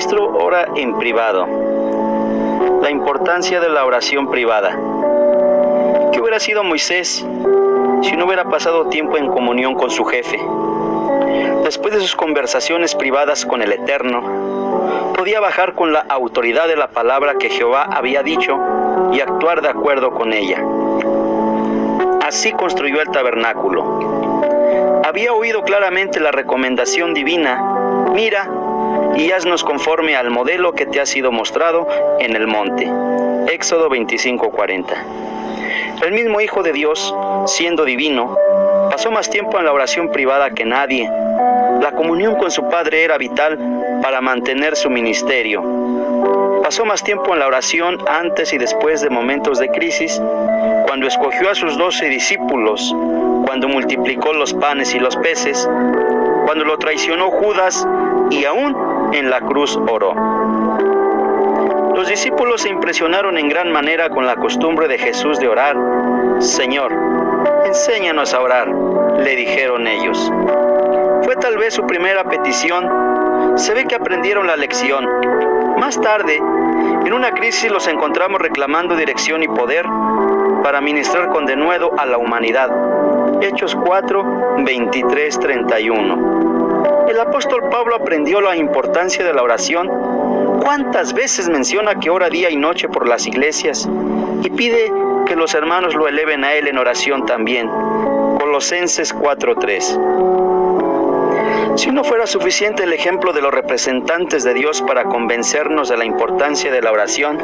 ministro ora en privado. La importancia de la oración privada. ¿Qué hubiera sido Moisés si no hubiera pasado tiempo en comunión con su jefe? Después de sus conversaciones privadas con el Eterno, podía bajar con la autoridad de la palabra que Jehová había dicho y actuar de acuerdo con ella. Así construyó el tabernáculo. Había oído claramente la recomendación divina: mira y haznos conforme al modelo que te ha sido mostrado en el monte. Éxodo 25:40. El mismo Hijo de Dios, siendo divino, pasó más tiempo en la oración privada que nadie. La comunión con su Padre era vital para mantener su ministerio. Pasó más tiempo en la oración antes y después de momentos de crisis, cuando escogió a sus 12 discípulos, cuando multiplicó los panes y los peces, cuando lo traicionó Judas y aún en la cruz oró. Los discípulos se impresionaron en gran manera con la costumbre de Jesús de orar. Señor, enséñanos a orar, le dijeron ellos. Fue tal vez su primera petición. Se ve que aprendieron la lección. Más tarde, en una crisis los encontramos reclamando dirección y poder para ministrar con denuedo a la humanidad. Hechos 4, 23, 31. El apóstol Pablo aprendió la importancia de la oración. ¿Cuántas veces menciona que ora día y noche por las iglesias y pide que los hermanos lo eleven a él en oración también? Colosenses 4:3. Si no fuera suficiente el ejemplo de los representantes de Dios para convencernos de la importancia de la oración,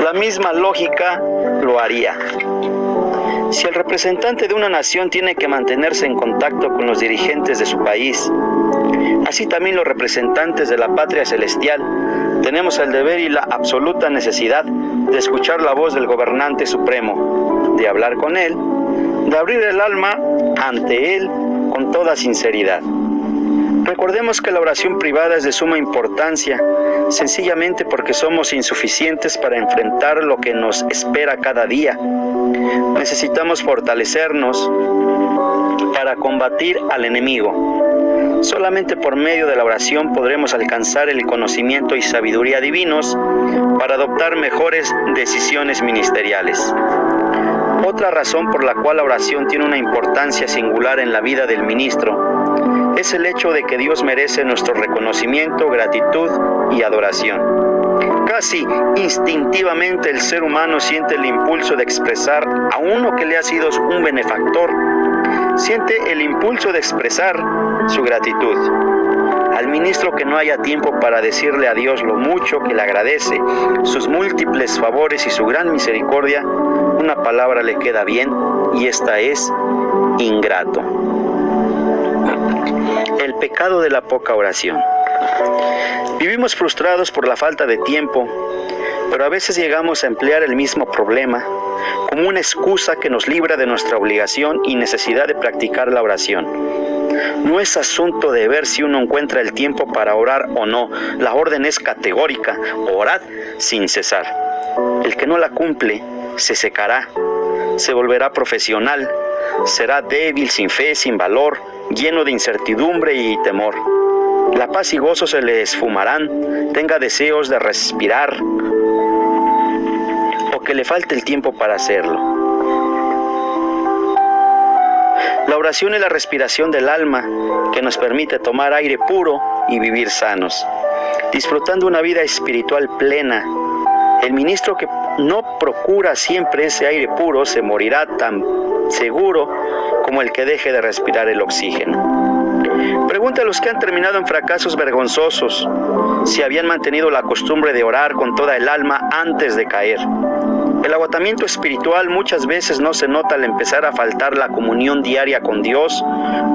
la misma lógica lo haría. Si el representante de una nación tiene que mantenerse en contacto con los dirigentes de su país, así también los representantes de la patria celestial tenemos el deber y la absoluta necesidad de escuchar la voz del gobernante supremo, de hablar con él, de abrir el alma ante él con toda sinceridad. Recordemos que la oración privada es de suma importancia, sencillamente porque somos insuficientes para enfrentar lo que nos espera cada día. Necesitamos fortalecernos para combatir al enemigo. Solamente por medio de la oración podremos alcanzar el conocimiento y sabiduría divinos para adoptar mejores decisiones ministeriales. Otra razón por la cual la oración tiene una importancia singular en la vida del ministro es el hecho de que Dios merece nuestro reconocimiento, gratitud y adoración. Casi instintivamente el ser humano siente el impulso de expresar a uno que le ha sido un benefactor. Siente el impulso de expresar su gratitud. Al ministro que no haya tiempo para decirle a Dios lo mucho que le agradece, sus múltiples favores y su gran misericordia, una palabra le queda bien, y esta es ingrato. El pecado de la poca oración. Vivimos frustrados por la falta de tiempo, pero a veces llegamos a emplear el mismo problema como una excusa que nos libra de nuestra obligación y necesidad de practicar la oración. No es asunto de ver si uno encuentra el tiempo para orar o no. La orden es categórica: orad sin cesar. El que no la cumple se secará, se volverá profesional, será débil, sin fe, sin valor, lleno de incertidumbre y temor. La paz y gozo se le esfumarán, tenga deseos de respirar o que le falte el tiempo para hacerlo. La oración es la respiración del alma que nos permite tomar aire puro y vivir sanos, disfrutando una vida espiritual plena. El ministro que no procura siempre ese aire puro se morirá tan seguro como el que deje de respirar el oxígeno. Pregunta a los que han terminado en fracasos vergonzosos si habían mantenido la costumbre de orar con toda el alma antes de caer. El agotamiento espiritual muchas veces no se nota al empezar a faltar la comunión diaria con Dios,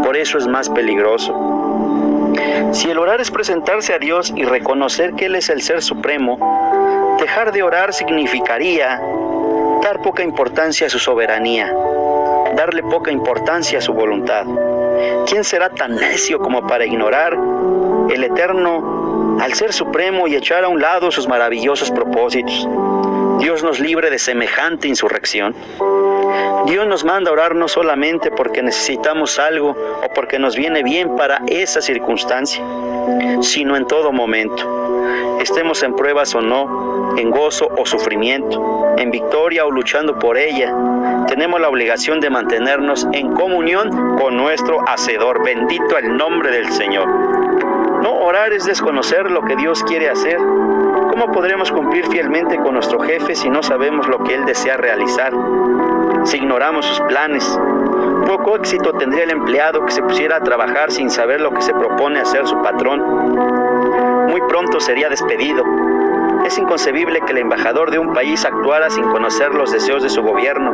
por eso es más peligroso. Si el orar es presentarse a Dios y reconocer que Él es el Ser Supremo, dejar de orar significaría dar poca importancia a su soberanía, darle poca importancia a su voluntad. ¿Quién será tan necio como para ignorar el Eterno al Ser Supremo y echar a un lado sus maravillosos propósitos? Dios nos libre de semejante insurrección. Dios nos manda a orar no solamente porque necesitamos algo o porque nos viene bien para esa circunstancia. sino en todo momento. Estemos en pruebas o no, en gozo o sufrimiento, en victoria o luchando por ella, tenemos la obligación de mantenernos en comunión con nuestro Hacedor. Bendito el nombre del Señor. No orar es desconocer lo que Dios quiere hacer. ¿Cómo podremos cumplir fielmente con nuestro jefe si no sabemos lo que Él desea realizar? Si ignoramos sus planes, poco éxito tendría el empleado que se pusiera a trabajar sin saber lo que se propone hacer su patrón. Muy pronto sería despedido. Es inconcebible que el embajador de un país actuara sin conocer los deseos de su gobierno.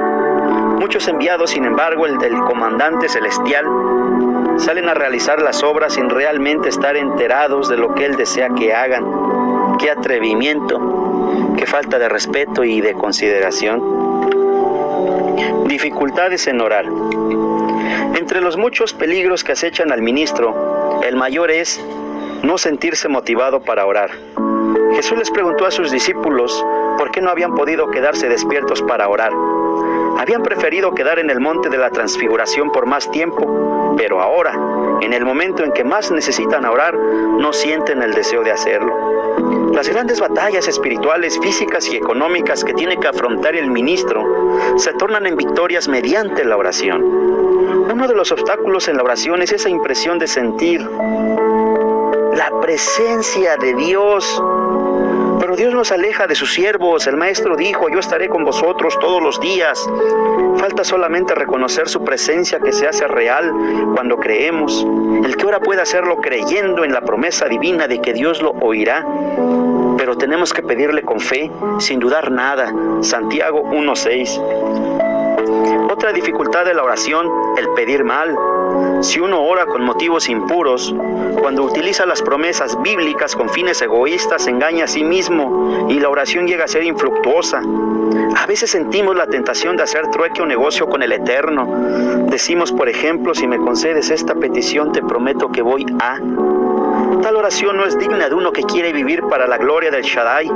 Muchos enviados, sin embargo, el del comandante celestial, salen a realizar las obras sin realmente estar enterados de lo que Él desea que hagan. ¡Qué atrevimiento! ¡Qué falta de respeto y de consideración! Dificultades en orar. Entre los muchos peligros que acechan al ministro, el mayor es no sentirse motivado para orar. Jesús les preguntó a sus discípulos por qué no habían podido quedarse despiertos para orar. Habían preferido quedar en el monte de la transfiguración por más tiempo, pero ahora, en el momento en que más necesitan orar, no sienten el deseo de hacerlo. Las grandes batallas espirituales, físicas y económicas que tiene que afrontar el ministro se tornan en victorias mediante la oración. Uno de los obstáculos en la oración es esa impresión de sentir la presencia de Dios. Pero Dios nos aleja de sus siervos. El Maestro dijo: yo estaré con vosotros todos los días. Falta solamente reconocer su presencia, que se hace real cuando creemos. El que ora puede hacerlo creyendo en la promesa divina de que Dios lo oirá. Pero tenemos que pedirle con fe, sin dudar nada. Santiago 1:6. Otra dificultad de la oración, el pedir mal. Si uno ora con motivos impuros, cuando utiliza las promesas bíblicas con fines egoístas, se engaña a sí mismo y la oración llega a ser infructuosa. A veces sentimos la tentación de hacer trueque o negocio con el Eterno. Decimos, por ejemplo: si me concedes esta petición, te prometo que voy a... Tal oración no es digna de uno que quiere vivir para la gloria del Shaddai.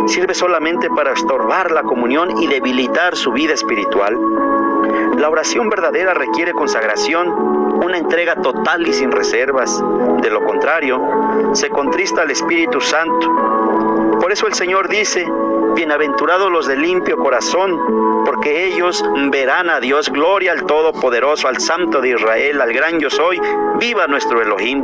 Sirve solamente para estorbar la comunión y debilitar su vida espiritual. La oración verdadera requiere consagración, una entrega total y sin reservas. De lo contrario, se contrista al Espíritu Santo. Por eso el Señor dice: bienaventurados los de limpio corazón, porque ellos verán a Dios. Gloria al Todopoderoso, al Santo de Israel, al gran Yo Soy. ¡Viva nuestro Elohim!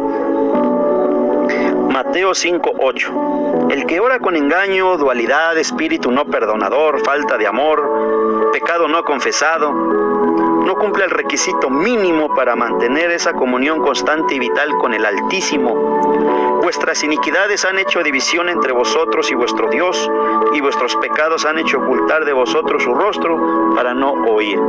Mateo 5:8. El que ora con engaño, dualidad, espíritu no perdonador, falta de amor, pecado no confesado, no cumple el requisito mínimo para mantener esa comunión constante y vital con el Altísimo. Vuestras iniquidades han hecho división entre vosotros y vuestro Dios, y vuestros pecados han hecho ocultar de vosotros su rostro para no oír.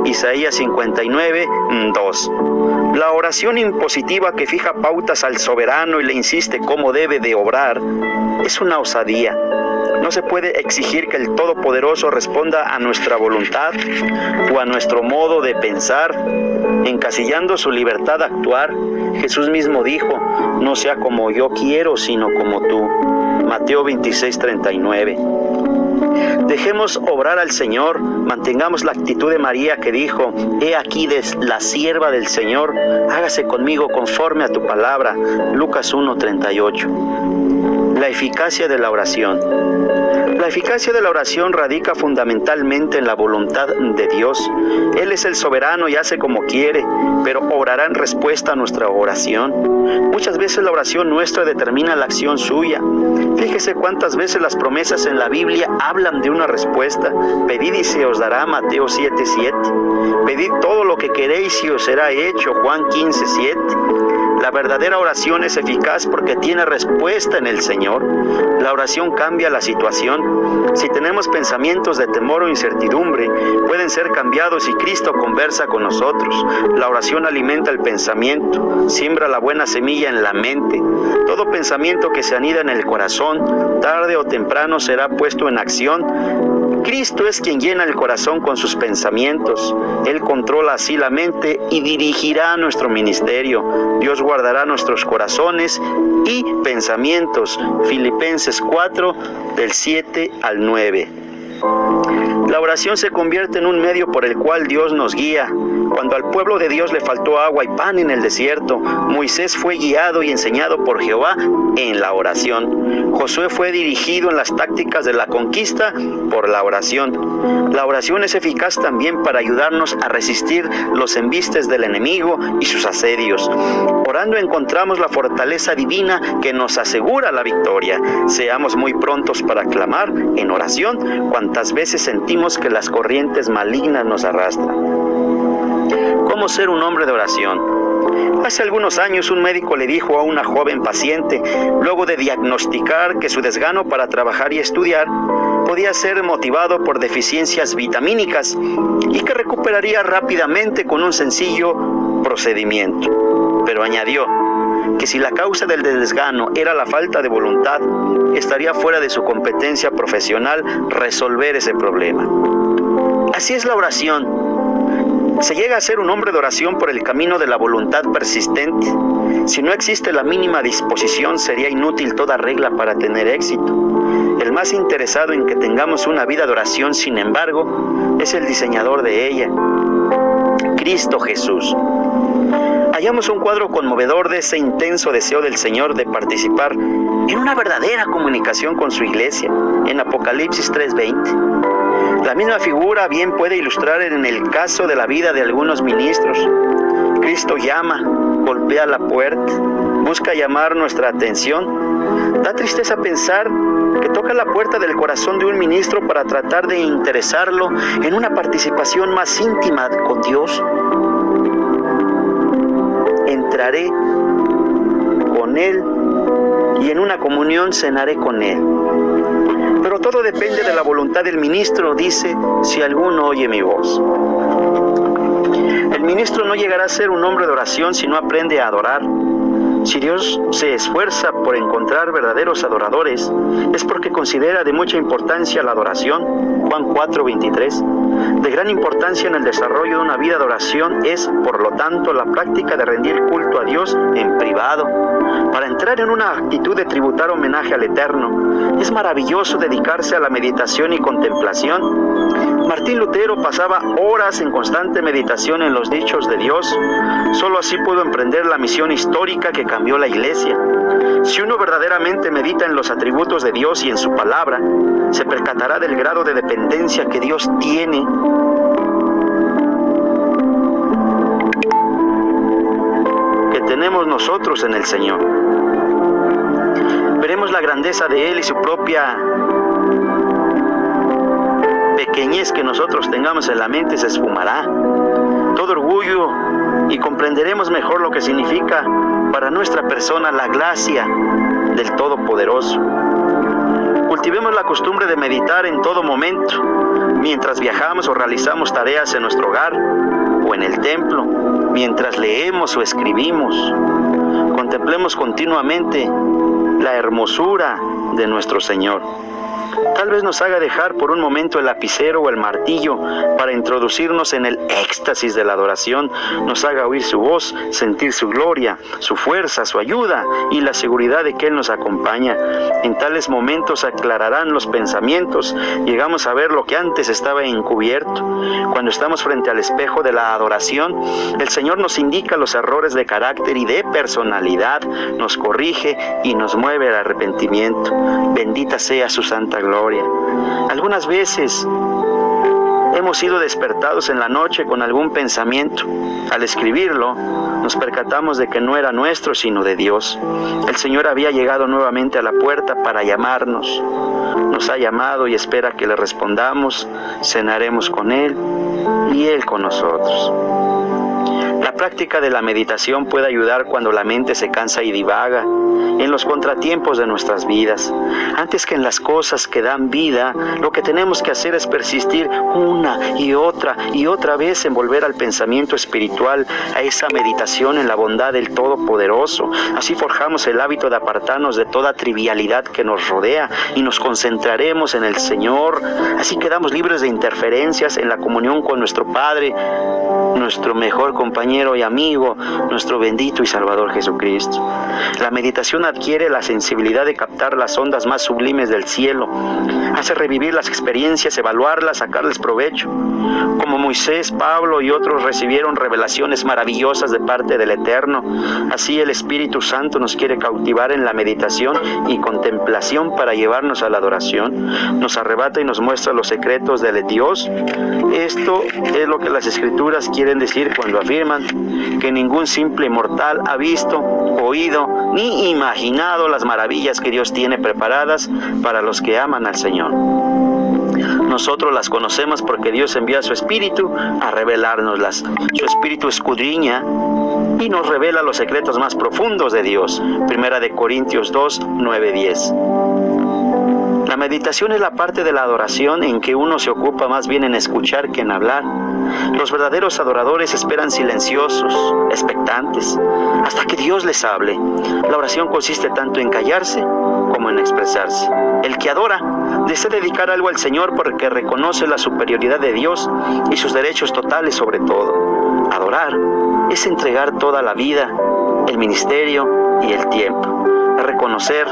Isaías 59:2. La oración impositiva que fija pautas al soberano y le insiste cómo debe de obrar es una osadía. No se puede exigir que el Todopoderoso responda a nuestra voluntad o a nuestro modo de pensar, encasillando su libertad de actuar. Jesús mismo dijo: no sea como yo quiero, sino como tú. Mateo 26:39. Dejemos obrar al Señor, mantengamos la actitud de María, que dijo: he aquí la sierva del Señor, hágase conmigo conforme a tu palabra. Lucas 1:38. La eficacia de la oración. La eficacia de la oración radica fundamentalmente en la voluntad de Dios. Él es el soberano y hace como quiere, pero obrará en respuesta a nuestra oración. Muchas veces la oración nuestra determina la acción suya. Fíjese cuántas veces las promesas en la Biblia hablan de una respuesta. Pedid y se os dará, Mateo 7:7. Pedid todo lo que queréis y os será hecho, Juan 15:7. La verdadera oración es eficaz porque tiene respuesta en el Señor. La oración cambia la situación. Si tenemos pensamientos de temor o incertidumbre, pueden ser cambiados si Cristo conversa con nosotros. La oración alimenta el pensamiento, siembra la buena semilla en la mente. Todo pensamiento que se anida en el corazón, tarde o temprano será puesto en acción. Cristo es quien llena el corazón con sus pensamientos. Él controla así la mente y dirigirá nuestro ministerio. Dios guardará nuestros corazones y pensamientos. Filipenses 4, del 7 al 9. La oración se convierte en un medio por el cual Dios nos guía. Cuando al pueblo de Dios le faltó agua y pan en el desierto, Moisés fue guiado y enseñado por Jehová en la oración. Josué fue dirigido en las tácticas de la conquista por la oración. La oración es eficaz también para ayudarnos a resistir los embistes del enemigo y sus asedios. Orando encontramos la fortaleza divina que nos asegura la victoria. Seamos muy prontos para clamar en oración cuantas veces sentimos que las corrientes malignas nos arrastran. ¿Cómo ser un hombre de oración? Hace algunos años un médico le dijo a una joven paciente, luego de diagnosticar que su desgano para trabajar y estudiar podía ser motivado por deficiencias vitamínicas y que recuperaría rápidamente con un sencillo procedimiento. Pero añadió que si la causa del desgano era la falta de voluntad, estaría fuera de su competencia profesional resolver ese problema. Así es la oración. Se llega a ser un hombre de oración por el camino de la voluntad persistente. Si no existe la mínima disposición, sería inútil toda regla para tener éxito. El más interesado en que tengamos una vida de oración, sin embargo, es el diseñador de ella, Cristo Jesús. Hallamos un cuadro conmovedor de ese intenso deseo del Señor de participar en una verdadera comunicación con su iglesia, en Apocalipsis 3:20. La misma figura bien puede ilustrar en el caso de la vida de algunos ministros. Cristo llama, golpea la puerta, busca llamar nuestra atención. Da tristeza pensar que toca la puerta del corazón de un ministro para tratar de interesarlo en una participación más íntima con Dios. Entraré con Él y en una comunión cenaré con Él. Pero todo depende de la voluntad del ministro, dice, si alguno oye mi voz. El ministro no llegará a ser un hombre de oración si no aprende a adorar. Si Dios se esfuerza por encontrar verdaderos adoradores, es porque considera de mucha importancia la adoración. Juan 4:23. De gran importancia en el desarrollo de una vida de oración es, por lo tanto, la práctica de rendir culto a Dios en privado. Para entrar en una actitud de tributar homenaje al Eterno, es maravilloso dedicarse a la meditación y contemplación. Martín Lutero pasaba horas en constante meditación en los dichos de Dios. Solo así pudo emprender la misión histórica que cambió la Iglesia. Si uno verdaderamente medita en los atributos de Dios y en su palabra, se percatará del grado de dependencia que Dios tiene que tenemos nosotros en el Señor. Veremos la grandeza de Él y su propia pequeñez que nosotros tengamos en la mente se esfumará. Todo orgullo y comprenderemos mejor lo que significa para nuestra persona la gracia del Todopoderoso. Cultivemos la costumbre de meditar en todo momento, mientras viajamos o realizamos tareas en nuestro hogar o en el templo, mientras leemos o escribimos. Contemplemos continuamente la hermosura de nuestro Señor. Tal vez nos haga dejar por un momento el lapicero o el martillo para introducirnos en el éxtasis de la adoración, nos haga oír su voz, sentir su gloria, su fuerza, su ayuda y la seguridad de que Él nos acompaña. En tales momentos aclararán los pensamientos, llegamos a ver lo que antes estaba encubierto. Cuando estamos frente al espejo de la adoración, el Señor nos indica los errores de carácter y de personalidad, nos corrige y nos mueve al arrepentimiento. Bendita sea su santa gloria. Algunas veces hemos sido despertados en la noche con algún pensamiento. Al escribirlo, nos percatamos de que no era nuestro, sino de Dios. El Señor había llegado nuevamente a la puerta para llamarnos. Nos ha llamado y espera que le respondamos. Cenaremos con Él y Él con nosotros. La práctica de la meditación puede ayudar cuando la mente se cansa y divaga, en los contratiempos de nuestras vidas. Antes que en las cosas que dan vida, lo que tenemos que hacer es persistir una y otra vez en volver al pensamiento espiritual, a esa meditación en la bondad del Todopoderoso. Así forjamos el hábito de apartarnos de toda trivialidad que nos rodea y nos concentraremos en el Señor. Así quedamos libres de interferencias en la comunión con nuestro Padre, nuestro mejor compañero y amigo, nuestro bendito y Salvador Jesucristo. La meditación adquiere la sensibilidad de captar las ondas más sublimes del cielo, hace revivir las experiencias, evaluarlas, sacarles provecho. Como Moisés, Pablo y otros recibieron revelaciones maravillosas de parte del Eterno, así el Espíritu Santo nos quiere cautivar en la meditación y contemplación para llevarnos a la adoración. Nos arrebata y nos muestra los secretos del Dios. Esto es lo que las Escrituras quieren decir cuando afirman que ningún simple mortal ha visto, oído ni imaginado las maravillas que Dios tiene preparadas para los que aman al Señor. Nosotros las conocemos porque Dios envía a su Espíritu a revelárnoslas. Su Espíritu escudriña y nos revela los secretos más profundos de Dios. 1 Corintios 2, 9, 10. La meditación es la parte de la adoración en que uno se ocupa más bien en escuchar que en hablar. Los verdaderos adoradores esperan silenciosos, expectantes, hasta que Dios les hable. La oración consiste tanto en callarse como en expresarse. El que adora desea dedicar algo al Señor porque reconoce la superioridad de Dios y sus derechos totales sobre todo. Adorar es entregar toda la vida, el ministerio y el tiempo. Es reconocer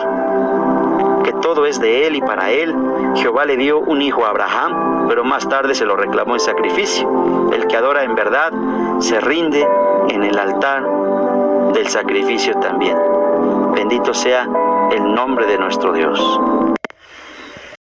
que todo es de Él y para Él. Jehová le dio un hijo a Abraham, pero más tarde se lo reclamó en sacrificio. El que adora en verdad se rinde en el altar del sacrificio también. Bendito sea el nombre de nuestro Dios.